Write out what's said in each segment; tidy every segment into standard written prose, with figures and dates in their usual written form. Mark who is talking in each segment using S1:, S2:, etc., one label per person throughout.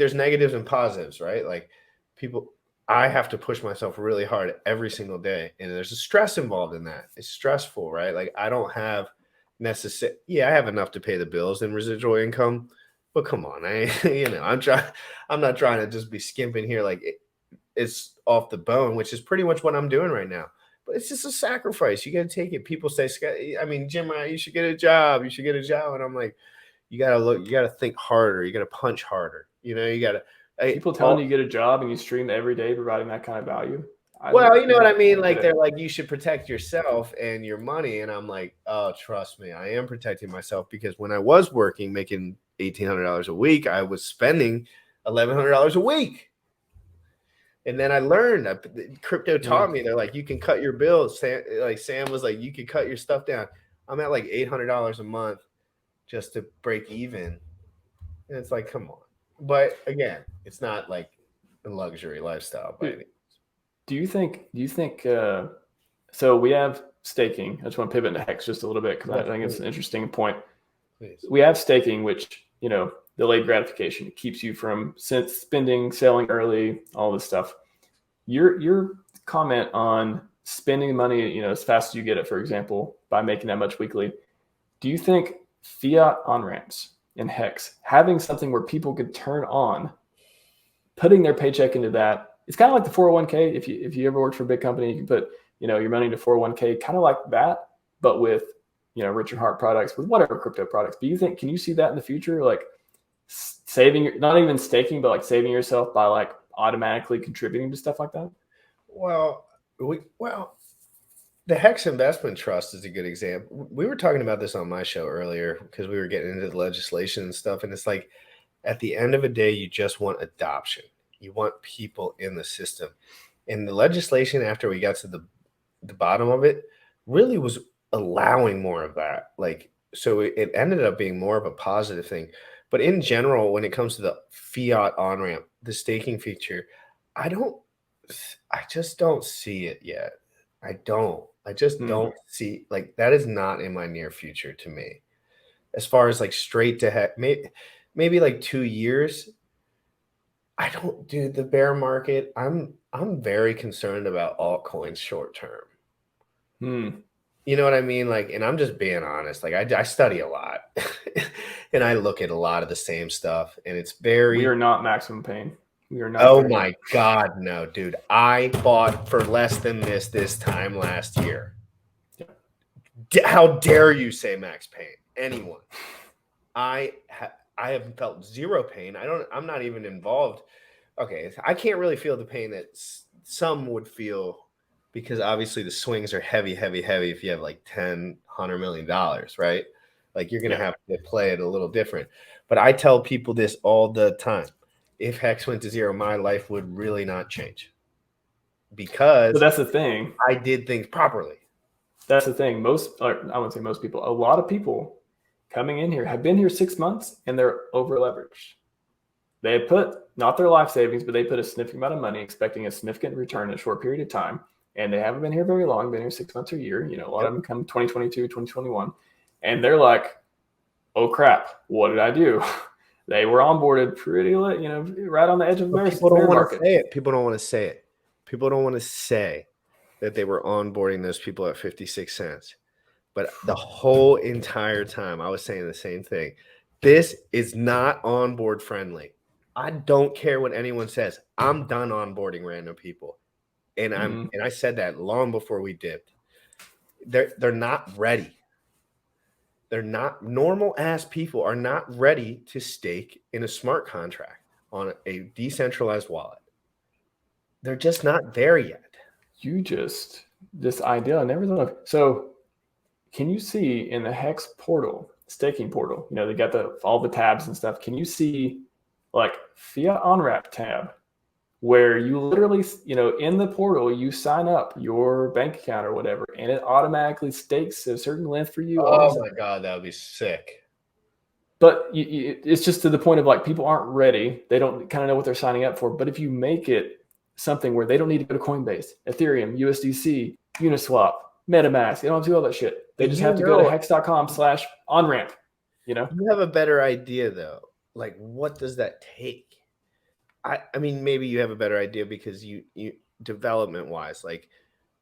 S1: there's negatives and positives, right? Like I have to push myself really hard every single day, and there's a stress involved in that. It's stressful, right? Like I don't have I have enough to pay the bills and residual income, but come on, I'm not trying to just be skimping here. Like it's off the bone, which is pretty much what I'm doing right now. But it's just a sacrifice. You got to take it. People say, Jim, you should get a job. You should get a job. And I'm like, you got to think harder. You got to punch harder. You got to.
S2: People telling you get a job and you stream every day, providing that kind of value.
S1: Well, you know what I mean? Like they're like, you should protect yourself and your money. And I'm like, oh, trust me, I am protecting myself, because when I was working, making $1,800 a week, I was spending $1,100 a week. And then I learned crypto taught me, they're like, you can cut your bills. Sam was like, you can cut your stuff down. I'm at like $800 a month just to break even. And it's like, come on. But again, it's not like a luxury lifestyle by any means.
S2: Do you think, so we have staking. I just want to pivot into HEX just a little bit, because I think it's an interesting point.
S1: Please.
S2: We have staking, which, delayed gratification keeps you from spending, selling early, all this stuff. Your comment on spending money, as fast as you get it, for example, by making that much weekly. Do you think fiat on-ramps and HEX, having something where people could turn on, putting their paycheck into that, it's kind of like the 401k. If you ever worked for a big company, you can put, your money into 401k, kind of like that, but with, Richard Heart products, with whatever crypto products. Can you see that in the future? Like saving, not even staking, but like saving yourself by like automatically contributing to stuff like that?
S1: Well, the HEX Investment Trust is a good example. We were talking about this on my show earlier, because we were getting into the legislation and stuff. And it's like, at the end of the day, you just want adoption. You want people in the system. And the legislation, after we got to the bottom of it, really was allowing more of that. Like, so it ended up being more of a positive thing. But in general, when it comes to the fiat on-ramp, the staking feature, I just don't see it yet. I just don't see, like, that is not in my near future to me. As far as like straight to heck, maybe like 2 years. I don't do the bear market. I'm very concerned about altcoins short term. You know what I mean? Like, and I'm just being honest. Like I study a lot and I look at a lot of the same stuff, and it's very.
S2: We are not maximum pain. We are not.
S1: Oh my God, no, dude. I bought for less than this time last year. How dare you say max pain? Anyone. I have felt zero pain. I'm not even involved. Okay, I can't really feel the pain that some would feel, because obviously the swings are heavy if you have like $100 million, right? Like you're going to have to play it a little different. But I tell people this all the time. If HEX went to zero, my life would really not change, because
S2: but that's the thing.
S1: I did things properly.
S2: That's the thing. I wouldn't say most people, a lot of people coming in here have been here 6 months and they're over leveraged. They have put not their life savings, but they put a significant amount of money expecting a significant return in a short period of time. And they haven't been here very long, been here 6 months or a year. A lot of them come 2022, 2021. And they're like, oh crap, what did I do? They were onboarded pretty late, right on the edge of the bear market.
S1: People don't want to say it. People don't want to say it. People don't want to say that they were onboarding those people at 56 cents. But the whole entire time I was saying the same thing. This is not onboard friendly. I don't care what anyone says. I'm done onboarding random people. And and I said that long before we dipped. They're not ready. They're not, normal ass people are not ready to stake in a smart contract on a decentralized wallet. They're just not there yet.
S2: This idea, I never thought of. So can you see in the HEX portal, staking portal, they got all the tabs and stuff. Can you see like fiat on-ramp tab, where you literally, in the portal, you sign up your bank account or whatever, and it automatically stakes a certain length for you.
S1: Oh my God, that would be sick.
S2: But it's just to the point of like, people aren't ready. They don't kind of know what they're signing up for. But if you make it something where they don't need to go to Coinbase, Ethereum, USDC, Uniswap, MetaMask, they don't have to do all that shit. They just have to go to hex.com/onramp.
S1: You have a better idea though. Like, what does that take? I mean, maybe you have a better idea because you development wise, like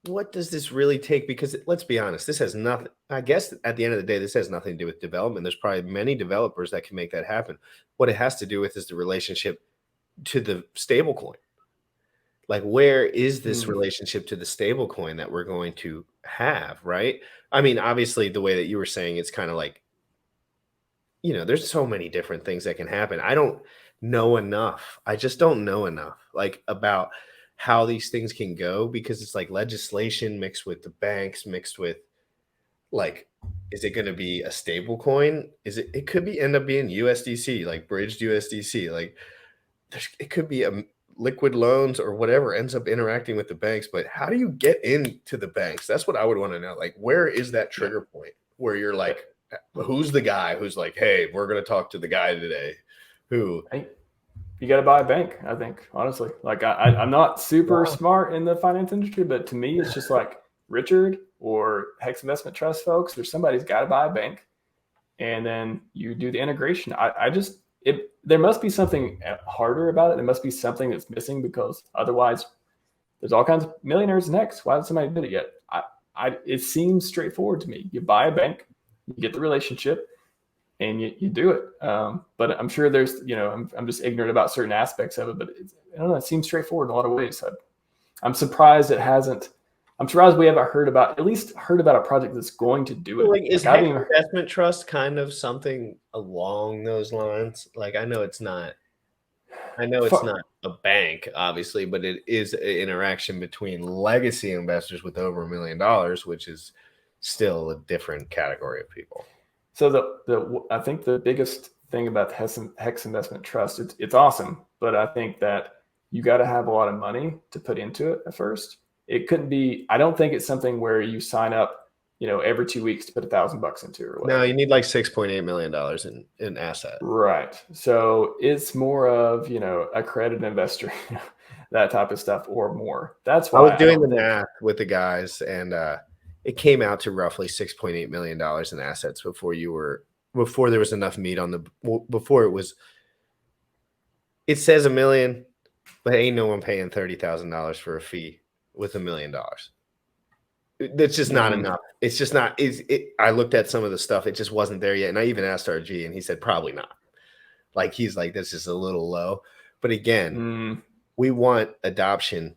S1: what does this really take? Because let's be honest, this has nothing. I guess at the end of the day, this has nothing to do with development. There's probably many developers that can make that happen. What it has to do with is the relationship to the stable coin. Like, where is this
S2: Mm,
S1: relationship to the stable coin that we're going to have, right? I mean, obviously, the way that you were saying, it's kind of like, there's so many different things that can happen. I don't know enough. I just don't know enough, like, about how these things can go because it's like legislation mixed with the banks, mixed with like, is it going to be a stable coin? It could be end up being USDC, like bridged USDC. Like, it could be a liquid loans or whatever ends up interacting with the banks. But how do you get into the banks? That's what I would want to know. Like, where is that
S2: yeah.
S1: trigger point where you're
S2: Yeah.
S1: like, who's the guy who's like, hey, we're going to talk to the guy today who,
S2: You got to buy a bank, I think, honestly. Like, I'm not super
S1: wow,
S2: smart in the finance industry, but to me, it's just like Richard or Hex Investment Trust folks, or somebody's got to buy a bank. And then you do the integration. There must be something harder about it. There must be something that's missing because otherwise, there's all kinds of millionaires in Hex. Why hasn't somebody did it yet? It seems straightforward to me. You buy a bank, you get the relationship, and you do it. But I'm sure there's, I'm just ignorant about certain aspects of it, but I don't know, it seems straightforward in a lot of ways. I'm surprised it hasn't. I'm surprised we haven't at least heard about a project that's going to do it.
S1: like, is
S2: Like, I haven't
S1: Hex
S2: even.
S1: Investment Trust kind of something along those lines? Like, I know it's not. I know it's not a bank, obviously, but it is an interaction between legacy investors with over $1 million, which is still a different category of people.
S2: So I think the biggest thing about the Hex Investment Trust, it's awesome, but I think that you got to have a lot of money to put into it at first. It couldn't be. I don't think it's something where you sign up, every 2 weeks to put $1,000 into or
S1: No, you
S2: whatever.
S1: need like $6.8 million in asset.
S2: Right. So it's more of accredited investor, that type of stuff or more. That's
S1: I was
S2: why I
S1: doing
S2: don't
S1: the
S2: think.
S1: math with the guys, and it came out to roughly $6.8 million in assets before there was enough meat on before it was. It says $1 million, but ain't no one paying $30,000 for a fee with $1 million. That's just not
S2: Mm,
S1: enough. It's just not. I looked at some of the stuff; it just wasn't there yet. And I even asked RG, and he said probably not. Like, he's like, this is a little low. But again,
S2: mm,
S1: we want adoption